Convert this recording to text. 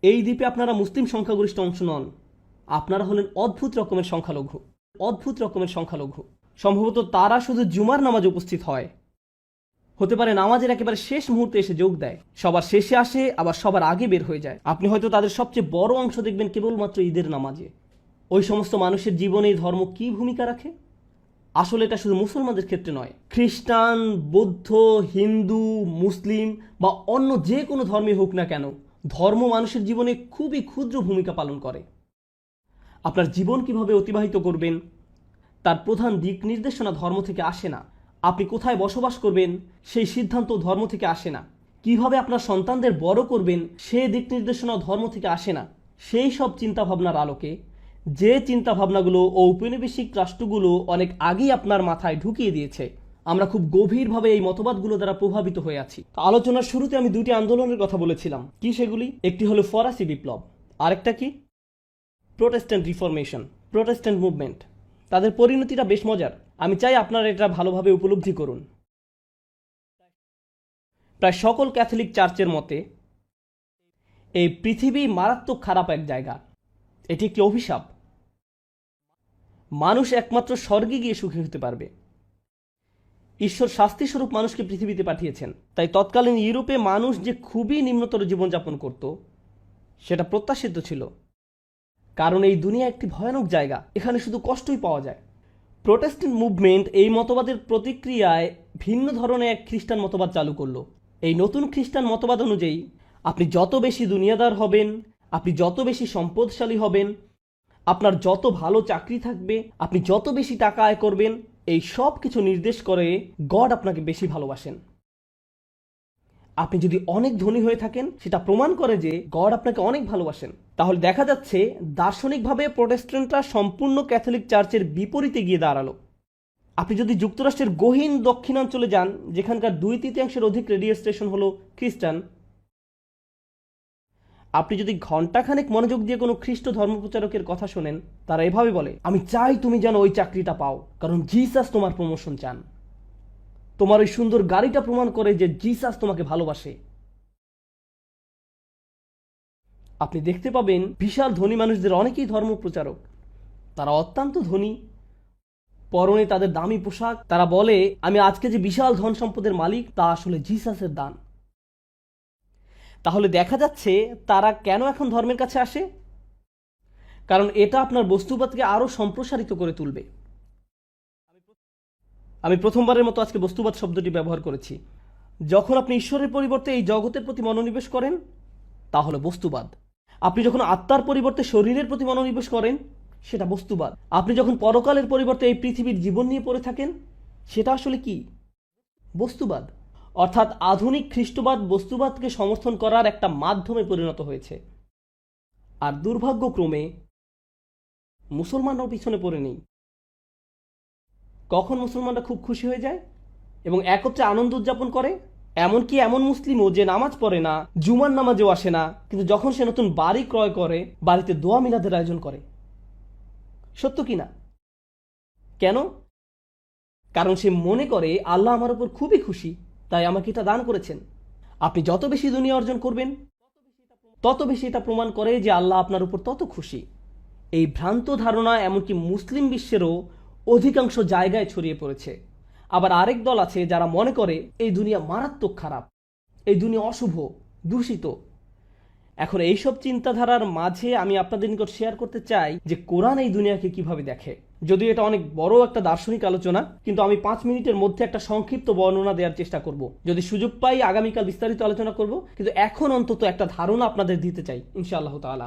এই দ্বীপে আপনারা মুসলিম সংখ্যাগরিষ্ঠ অংশ নন, আপনারা হলেন অদ্ভুত রকমের সংখ্যালঘু। অদ্ভুত রকমের সংখ্যালঘু। সম্ভবত তারা শুধু জুমার নামাজে উপস্থিত হয়, হতে পারে নামাজের একেবারে শেষ মুহূর্তে এসে যোগ দেয়, সবার শেষে আসে আবার সবার আগে বের হয়ে যায়। আপনি হয়তো তাদের সবচেয়ে বড় অংশ দেখবেন কেবলমাত্র ঈদের নামাজে। ওই সমস্ত মানুষের জীবনে এই ধর্ম কী ভূমিকা রাখে? আসলে এটা শুধু মুসলমানদের ক্ষেত্রে নয়, খ্রিস্টান, বৌদ্ধ, হিন্দু, মুসলিম বা অন্য যে কোনো ধর্মই হোক না কেন, ধর্ম মানুষের জীবনে খুবই ক্ষুদ্র ভূমিকা পালন করে। আপনার জীবন কিভাবে অতিবাহিত করবেন তার প্রধান দিক নির্দেশনা ধর্ম থেকে আসে না। আপনি কোথায় বসবাস করবেন সেই সিদ্ধান্ত ধর্ম থেকে আসে না। কিভাবে আপনার সন্তানদের বড় করবেন সে দিক নির্দেশনা ধর্ম থেকে আসে না। সেই সব চিন্তাভাবনার আলোকে, যে চিন্তাভাবনাগুলো ঔপনিবেশিক রাষ্ট্রগুলো অনেক আগেই আপনার মাথায় ঢুকিয়ে দিয়েছে, আমরা খুব গভীরভাবে এই মতবাদগুলো দ্বারা প্রভাবিত হয়ে আছি। আলোচনার শুরুতে আমি দুটি আন্দোলনের কথা বলেছিলাম। কি সেগুলি? একটি হলো ফরাসি বিপ্লব, আরেকটা কি? Protestant reformation, Protestant movement. তাদের পরিণতিটা বেশ মজার। আমি চাই আপনারা এটা ভালোভাবে উপলব্ধি করুন। প্রায় সকল ক্যাথলিক চার্চের মতে এই পৃথিবী মারাত্মক খারাপ এক জায়গা। এটি একটি অভিশাপ। মানুষ একমাত্র স্বর্গে গিয়ে সুখী হতে পারবে। ঈশ্বর শাস্তিস্বরূপ মানুষকে পৃথিবীতে পাঠিয়েছেন। তাই তৎকালীন ইউরোপে মানুষ যে খুবই নিম্নতর জীবনযাপন করত সেটা প্রত্যাশিত ছিল, কারণ এই দুনিয়া একটি ভয়ানক জায়গা, এখানে শুধু কষ্টই পাওয়া যায়। প্রোটেস্ট্যান্ট মুভমেন্ট এই মতবাদের প্রতিক্রিয়ায় ভিন্ন ধরনের এক খ্রিস্টান মতবাদ চালু করলো। এই নতুন খ্রিস্টান মতবাদ অনুযায়ী আপনি যত বেশি দুনিয়াদার হবেন, আপনি যত বেশি সম্পদশালী হবেন, আপনার যত ভালো চাকরি থাকবে, আপনি যত বেশি টাকা আয় করবেন, এই সব কিছু নির্দেশ করে গড আপনাকে বেশি ভালোবাসেন। আপনি যদি অনেক ধনী হয়ে থাকেন সেটা প্রমাণ করে যে গড আপনাকে অনেক ভালোবাসেন। তাহলে দেখা যাচ্ছে দার্শনিকভাবে প্রোটেস্ট্যান্টরা সম্পূর্ণ ক্যাথলিক চার্চের বিপরীতে গিয়ে দাঁড়ালো। আপনি যদি যুক্তরাষ্ট্রের গহীন দক্ষিণাঞ্চলে যান, যেখানকার 2/3 অধিক রেডিও স্টেশন হলো খ্রিস্টান, আপনি যদি ঘণ্টাখানেক মনোযোগ দিয়ে কোনো খ্রিস্ট ধর্মপ্রচারকের কথা শোনেন, তারা এভাবে বলে, আমি চাই তুমি যেন ওই চাকরিটা পাও, কারণ জিসাস তোমার প্রমোশন চান। তোমার ওই সুন্দর গাড়িটা প্রমাণ করে যে জিসাস তোমাকে ভালোবাসে। আপনি দেখতে পাবেন বিশাল ধনী মানুষদের অনেকেই ধর্মপ্রচারক। তারা অত্যন্ত ধনী, পরনে তাদের দামি পোশাক। তারা বলে, আমি আজকে যে বিশাল ধন সম্পদের মালিক তা আসলে জিসাসের দান। তাহলে দেখা যাচ্ছে তারা কেন এখন ধর্মের কাছে আসে? কারণ এটা আপনার বস্তুবাদকে আরো সম্প্রসারিত করে তুলবে। আমি প্রথমবারের মতো আজকে বস্তুবাদ শব্দটি ব্যবহার করেছি। যখন আপনি ঈশ্বরের পরিবর্তে এই জগতের প্রতি মনোনিবেশ করেন তা হলো বস্তুবাদ। আপনি যখন আত্মার পরিবর্তে শরীরের প্রতি মনোনিবেশ করেন সেটা বস্তুবাদ। আপনি যখন পরকালের পরিবর্তে এই পৃথিবীর জীবন নিয়ে পড়ে থাকেন সেটা আসলে কি? বস্তুবাদ। অর্থাৎ আধুনিক খ্রিস্টবাদ বস্তুবাদকে সমর্থন করার একটা মাধ্যমে পরিণত হয়েছে। আর দুর্ভাগ্যক্রমে মুসলমানরাও পিছনে পড়ে নেই। কখন মুসলমানরা খুব খুশি হয়ে যায় এবং একত্রে আনন্দ উদযাপন করে? এমনকি এমন মুসলিমও যে নামাজ পড়ে না, জুমার নামাজেও আসে না, কিন্তু যখন সে নতুন বাড়ি ক্রয় করে, বাড়িতে দোয়া মিলাদের আয়োজন করে। সত্য কি না? কেন? কারণ সে মনে করে আল্লাহ আমার উপর খুবই খুশি, তাই আমাকে এটা দান করেছেন। আপনি যত বেশি দুনিয়া অর্জন করবেন তত বেশি এটা প্রমাণ করে যে আল্লাহ আপনার উপর তত খুশি। এই ভ্রান্ত ধারণা এমনকি মুসলিম বিশ্বেরও অধিকাংশ জায়গায় ছড়িয়ে পড়েছে। আবার আরেক দল আছে যারা মনে করে এই দুনিয়া মারাত্মক খারাপ, এই দুনিয়া অশুভ, দূষিত। এখন এইসব চিন্তাধারার মাঝে আমি আপনাদের নিকট শেয়ার করতে চাই যে কোরআন এই দুনিয়াকে কিভাবে দেখে। যদিও এটা অনেক বড় একটা দার্শনিক আলোচনা, কিন্তু আমি 5 মিনিটের মধ্যে একটা সংক্ষিপ্ত বর্ণনা দেওয়ার চেষ্টা করব। যদি সুযোগ পাই আগামীকাল বিস্তারিত আলোচনা করব, কিন্তু এখন অন্তত একটা ধারণা আপনাদের দিতে চাই ইনশাআল্লাহ তাআলা।